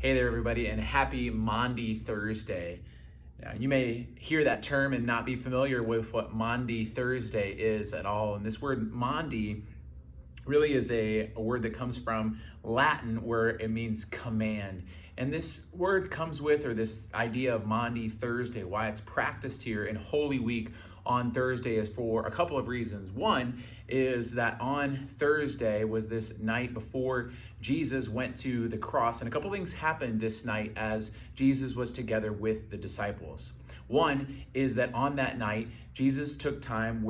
Hey there, everybody, and happy Maundy Thursday. Now, you may hear that term and not be familiar with what Maundy Thursday is at all. And this word Maundy really is a word that comes from Latin where it means command. And this word comes with, or this idea of Maundy Thursday, why it's practiced here in Holy Week on Thursday is for a couple of reasons. One is that on Thursday was this night before Jesus went to the cross, and a couple things happened this night as Jesus was together with the disciples. One is that on that night, Jesus took time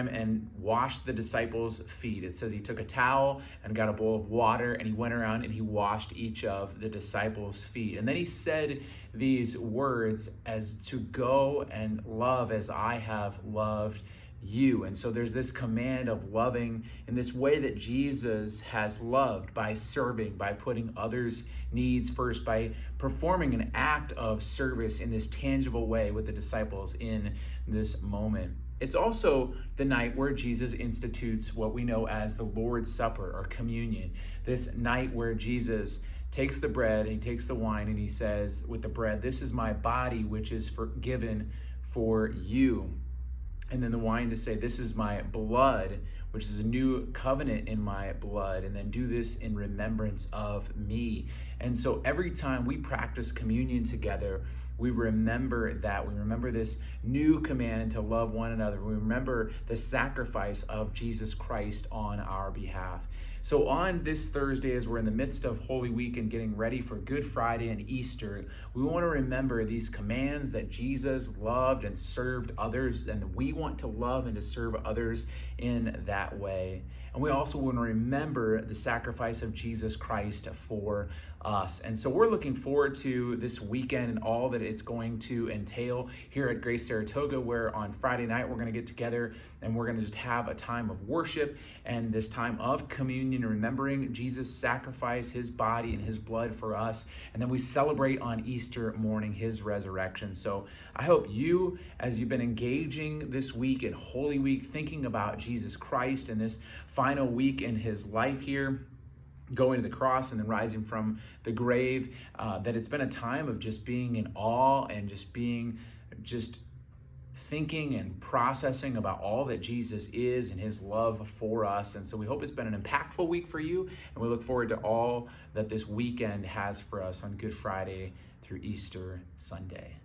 and washed the disciples' feet. It says he took a towel and got a bowl of water and he went around and he washed each of the disciples' feet. And then he said these words as to go and love as I have loved you. And so there's this command of loving in this way that Jesus has loved, by serving, by putting others' needs first, by performing an act of service in this tangible way with the disciples in this moment. It's also the night where Jesus institutes what we know as the Lord's Supper or communion. This night where Jesus takes the bread and he takes the wine and he says with the bread, "This is my body, which is forgiven for you." And then the wine to say, "This is my blood, which is a new covenant in my blood. And then do this in remembrance of me." And so every time we practice communion together, we remember that. We remember this new command to love one another. We remember the sacrifice of Jesus Christ on our behalf. So on this Thursday, as we're in the midst of Holy Week and getting ready for Good Friday and Easter, we want to remember these commands that Jesus loved and served others, and we want to love and to serve others in that way. And we also want to remember the sacrifice of Jesus Christ for us. And so we're looking forward to this weekend and all that it's going to entail here at Grace Saratoga, where on Friday night we're going to get together and we're going to just have a time of worship and this time of communion, remembering Jesus' sacrifice, his body and his blood for us. And then we celebrate on Easter morning his resurrection. So I hope you, as you've been engaging this week in Holy Week, thinking about Jesus Christ and this final week in his life here, going to the cross and then rising from the grave, that it's been a time of just being in awe and just thinking and processing about all that Jesus is and his love for us. And so we hope it's been an impactful week for you, and we look forward to all that this weekend has for us on Good Friday through Easter Sunday.